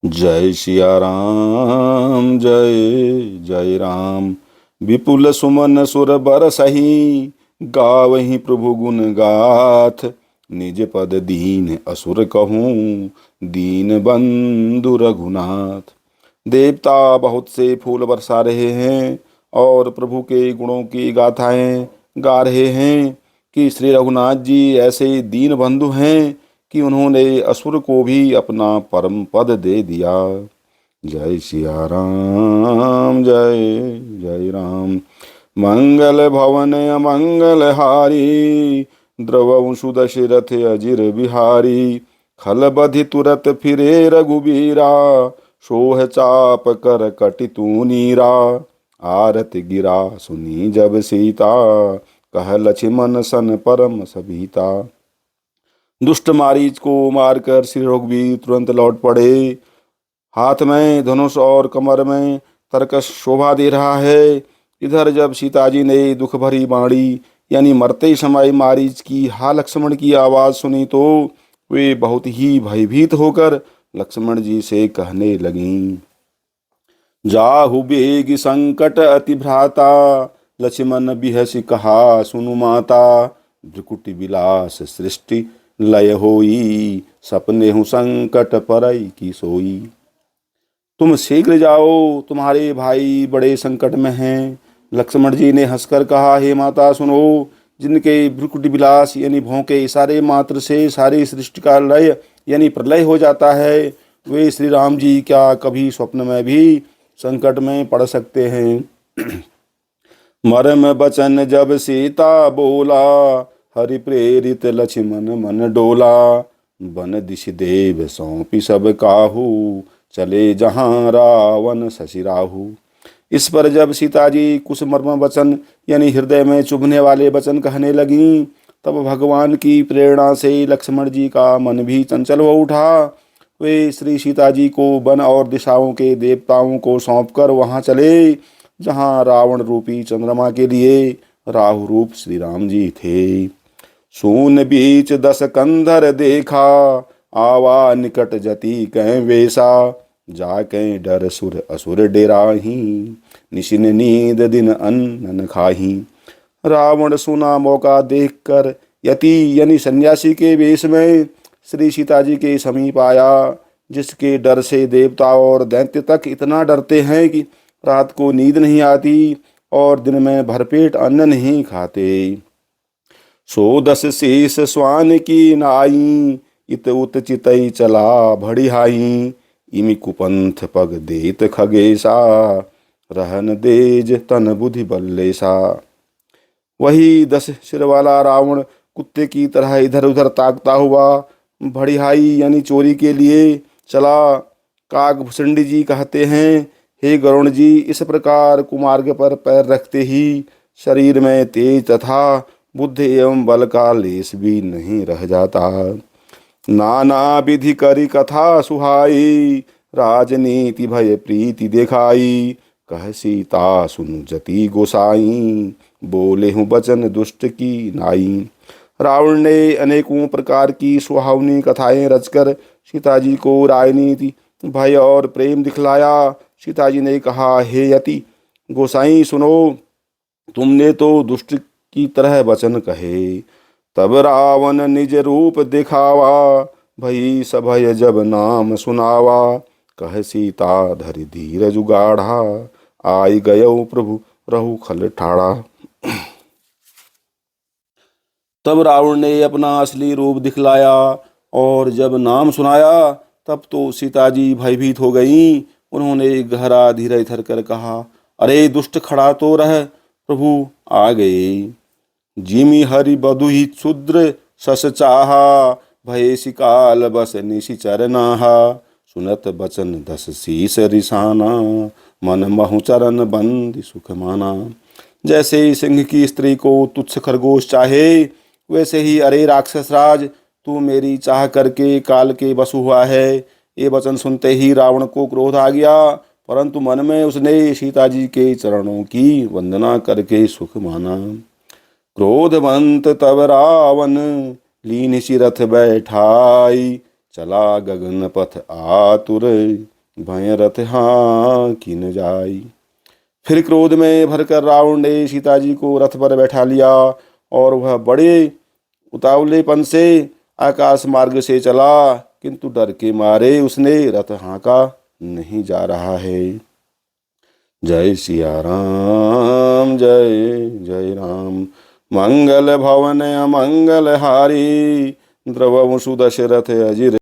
जय सिया राम जय जय राम। विपुल सुमन सुर बरसहि गावहि प्रभु गुण गाथ। निज पद दीन असुर कहूँ दीन बंधु रघुनाथ। देवता बहुत से फूल बरसा रहे हैं और प्रभु के गुणों की गाथाएं गा रहे हैं कि श्री रघुनाथ जी ऐसे दीन बंधु हैं कि उन्होंने असुर को भी अपना परम पद दे दिया। जय सिया राम जय जय राम। मंगल भवन अमंगल हारी द्रवंशु दशरथ अजिर बिहारी। खल बधि तुरत फिरे रघुबीरा सोह चाप कर कटि तू नीरा। आरत गिरा सुनी जब सीता कह लक्ष्मण सन परम सभीता। दुष्ट मारीच को मारकर श्री रघुवीर तुरंत लौट पड़े। हाथ में धनुष और कमर में तरकश शोभा दे रहा है। इधर जब सीताजी ने दुख भरी बाणी यानी मरते समय मारीच की हा लक्ष्मण की आवाज़ सुनी तो वे बहुत ही भयभीत होकर लक्ष्मण जी से कहने लगीं। जाहु बेग संकट अति भ्राता लक्ष्मण बिहसि कहा सुनु माता। भ्रुकुटि विलास सृष्टि लय होई सपने हूँ संकट परई की सोई। तुम शीघ्र जाओ, तुम्हारे भाई बड़े संकट में हैं। लक्ष्मण जी ने हंसकर कहा, हे माता सुनो, जिनके भ्रुकुटि विलास यानी भौंके इशारे मात्र से सारी सृष्टि का लय यानी प्रलय हो जाता है, वे श्री राम जी क्या कभी स्वप्न में भी संकट में पड़ सकते हैं। मरम बचन जब सीता बोला हरि प्रेरित लक्ष्मण मन डोला। बन दिश देव सौंपी सब काहू चले जहाँ रावण शशि राहु। इस पर जब सीता जी कुछ मर्म वचन यानी हृदय में चुभने वाले वचन कहने लगीं, तब भगवान की प्रेरणा से लक्ष्मण जी का मन भी चंचल हो उठा। वे श्री सीता जी को वन और दिशाओं के देवताओं को सौंपकर वहाँ चले जहाँ रावण रूपी चंद्रमा के लिए राहु रूप श्री राम जी थे। सून बीच दस कंधर देखा आवा निकट जति कह वेसा। जाके डर सुर असुर डेराही निशिन नींद दिन अन्न न खाही। रावण सुना मौका देखकर यति यानी सन्यासी के वेश में श्री सीता जी के समीप आया, जिसके डर से देवता और दैत्य तक इतना डरते हैं कि रात को नींद नहीं आती और दिन में भरपेट अन्न नहीं खाते। सो दस शीस स्वान की नाई इत उत चितई चला भड़िहाई। इमि कुपंथ पग देत खगेसा रहन देज तन बुद्धि बल्लेसा। वही 10 सिर वाला रावण कुत्ते की तरह इधर उधर ताकता हुआ भड़िहाई यानी चोरी के लिए चला। काकभूषणी जी कहते हैं, हे गरुण जी, इस प्रकार कुमार्ग पर पैर रखते ही शरीर में तेज तथा बुद्धि एवं बल का लेश भी नहीं रह जाता। नाना विधि करी कथा सुहाई राजनीति भय प्रीति दिखाई। कह सीता सुनु जति गोसाई बोले हूँ वचन दुष्ट की नाई। रावण ने अनेकों प्रकार की सुहावनी कथाएं रचकर सीता जी को राजनीति भय और प्रेम दिखलाया। सीता जी ने कहा, हे यति गोसाई सुनो, तुमने तो दुष्ट की तरह वचन कहे। तब रावण निज रूप दिखावा भई सभय जब नाम सुनावा। कह सीता धरि धीरज उगाढ़ा आई गयो प्रभु रहु खल ठाड़ा। तब रावण ने अपना असली रूप दिखलाया और जब नाम सुनाया तब तो सीता जी भयभीत हो गईं। उन्होंने गहरा धीरज धर कर कहा, अरे दुष्ट खड़ा तो रह, प्रभु आ गए। जिमि हरि बधुहि क्षुद्र सस चाहा भय शिकाल बस निशिचर नाहा। सुनत बचन दस शीस रिसाना मन महु चरण बंदी सुख माना। जैसे सिंह की स्त्री को तुच्छ खरगोश चाहे, वैसे ही अरे राक्षस राज, तू मेरी चाह करके काल के बस हुआ है। ये वचन सुनते ही रावण को क्रोध आ गया, परंतु मन में उसने सीता जी के चरणों की वंदना करके सुख माना। क्रोधवंत तब रावण लीन सिरथ बैठाई चला गगन पथ आतुर, भय रथ हाँ की न जाई। फिर क्रोध में भरकर रावण ने सीता जी को रथ पर बैठा लिया और वह बड़े उतावलेपन से आकाश मार्ग से चला, किंतु डर के मारे उसने रथ हाँका नहीं जा रहा है। जय सिया राम, जय जय राम। मंगल भवन अमंगल हारी, द्रवमुषु दशरथ अजिर